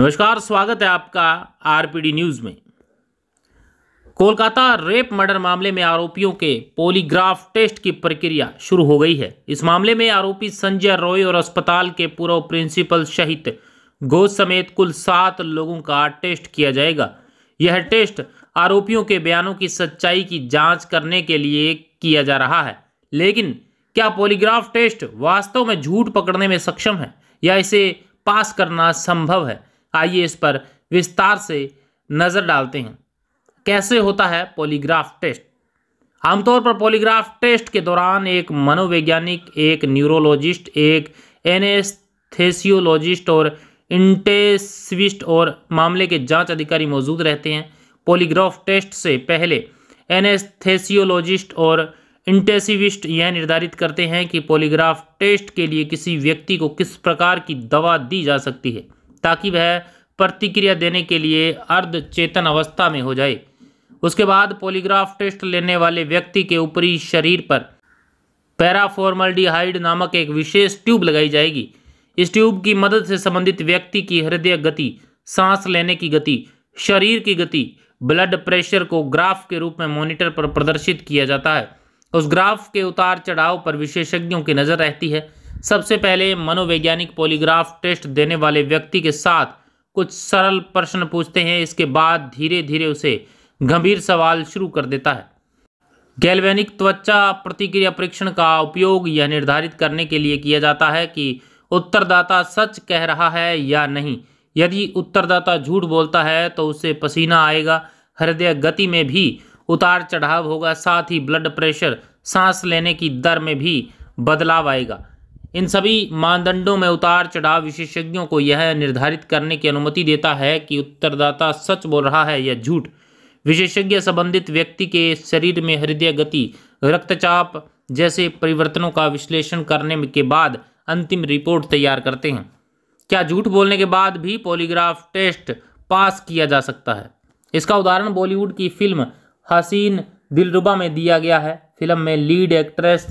नमस्कार, स्वागत है आपका आरपीडी न्यूज में। कोलकाता रेप मर्डर मामले में आरोपियों के पॉलीग्राफ टेस्ट की प्रक्रिया शुरू हो गई है। इस मामले में आरोपी संजय रॉय और अस्पताल के पूर्व प्रिंसिपल सहित घोष समेत कुल 7 लोगों का टेस्ट किया जाएगा। यह टेस्ट आरोपियों के बयानों की सच्चाई की जांच करने के लिए किया जा रहा है। लेकिन क्या पॉलीग्राफ टेस्ट वास्तव में झूठ पकड़ने में सक्षम है या इसे पास करना संभव है? आइए इस पर विस्तार से नजर डालते हैं। कैसे होता है पॉलीग्राफ टेस्ट? आमतौर पर पॉलीग्राफ टेस्ट के दौरान एक मनोवैज्ञानिक, एक न्यूरोलॉजिस्ट, एक एनेस्थेसियोलॉजिस्ट और इंटेंसिविस्ट और मामले के जांच अधिकारी मौजूद रहते हैं। पॉलीग्राफ टेस्ट से पहले एनेस्थेसियोलॉजिस्ट और इंटेंसिविस्ट यह निर्धारित करते हैं कि पॉलीग्राफ टेस्ट के लिए किसी व्यक्ति को किस प्रकार की दवा दी जा सकती है ताकि वह प्रतिक्रिया देने के लिए अर्ध चेतन अवस्था में हो जाए। उसके बाद पॉलीग्राफ टेस्ट लेने वाले व्यक्ति के ऊपरी शरीर पर पैराफॉर्मल्डिहाइड नामक एक विशेष ट्यूब लगाई जाएगी। इस ट्यूब की मदद से संबंधित व्यक्ति की हृदय गति, सांस लेने की गति, शरीर की गति, ब्लड प्रेशर को ग्राफ के रूप में मॉनिटर पर प्रदर्शित किया जाता है। उस ग्राफ के उतार चढ़ाव पर विशेषज्ञों की नज़र रहती है। सबसे पहले मनोवैज्ञानिक पॉलीग्राफ टेस्ट देने वाले व्यक्ति के साथ कुछ सरल प्रश्न पूछते हैं। इसके बाद धीरे धीरे उसे गंभीर सवाल शुरू कर देता है। गैल्वेनिक त्वचा प्रतिक्रिया परीक्षण का उपयोग यह निर्धारित करने के लिए किया जाता है कि उत्तरदाता सच कह रहा है या नहीं। यदि उत्तरदाता झूठ बोलता है तो उसे पसीना आएगा, हृदय गति में भी उतार चढ़ाव होगा, साथ ही ब्लड प्रेशर, सांस लेने की दर में भी बदलाव आएगा। इन सभी मानदंडों में उतार चढ़ाव विशेषज्ञों को यह निर्धारित करने की अनुमति देता है कि उत्तरदाता सच बोल रहा है या झूठ। विशेषज्ञ संबंधित व्यक्ति के शरीर में हृदय गति, रक्तचाप जैसे परिवर्तनों का विश्लेषण करने के बाद अंतिम रिपोर्ट तैयार करते हैं। क्या झूठ बोलने के बाद भी पॉलीग्राफ टेस्ट पास किया जा सकता है? इसका उदाहरण बॉलीवुड की फिल्म हसीन दिलरुबा में दिया गया है। फिल्म में लीड एक्ट्रेस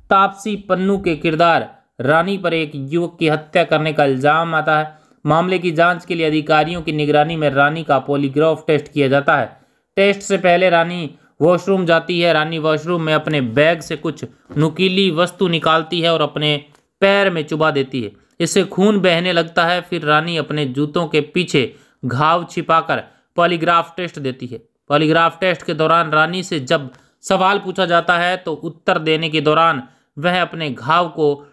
तापसी पन्नू के किरदार रानी पर एक युवक की हत्या करने का इल्जाम आता है। मामले की जांच के लिए अधिकारियों की निगरानी में रानी का पॉलीग्राफ टेस्ट किया जाता है। टेस्ट से पहले रानी वॉशरूम जाती है। रानी वॉशरूम में अपने बैग से कुछ नुकीली वस्तु निकालती है और अपने पैर में चुबा देती है। इससे खून बहने लगता है। फिर रानी अपने जूतों के पीछे घाव छिपाकर पॉलीग्राफ टेस्ट देती है। पॉलीग्राफ टेस्ट के दौरान रानी से जब सवाल पूछा जाता है तो उत्तर देने के दौरान वह अपने घाव को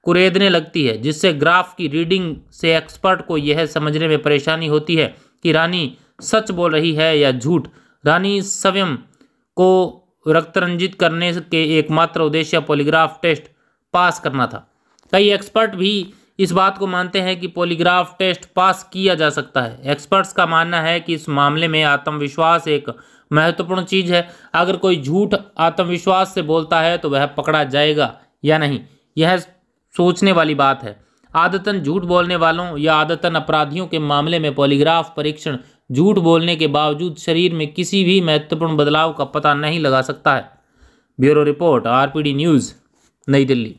कुरेदने लगती है, जिससे ग्राफ की रीडिंग से एक्सपर्ट को यह समझने में परेशानी होती है कि रानी सच बोल रही है या झूठ। रानी स्वयं को रक्तरंजित करने के एकमात्र उद्देश्य पॉलीग्राफ टेस्ट पास करना था। कई एक्सपर्ट भी इस बात को मानते हैं कि पॉलीग्राफ टेस्ट पास किया जा सकता है। एक्सपर्ट्स का मानना है कि इस मामले में आत्मविश्वास एक महत्वपूर्ण चीज़ है। अगर कोई झूठ आत्मविश्वास से बोलता है तो वह पकड़ा जाएगा या नहीं, यह सोचने वाली बात है। आदतन झूठ बोलने वालों या आदतन अपराधियों के मामले में पॉलीग्राफ परीक्षण झूठ बोलने के बावजूद शरीर में किसी भी महत्वपूर्ण बदलाव का पता नहीं लगा सकता है। ब्यूरो रिपोर्ट, आरपीडी न्यूज़, नई दिल्ली।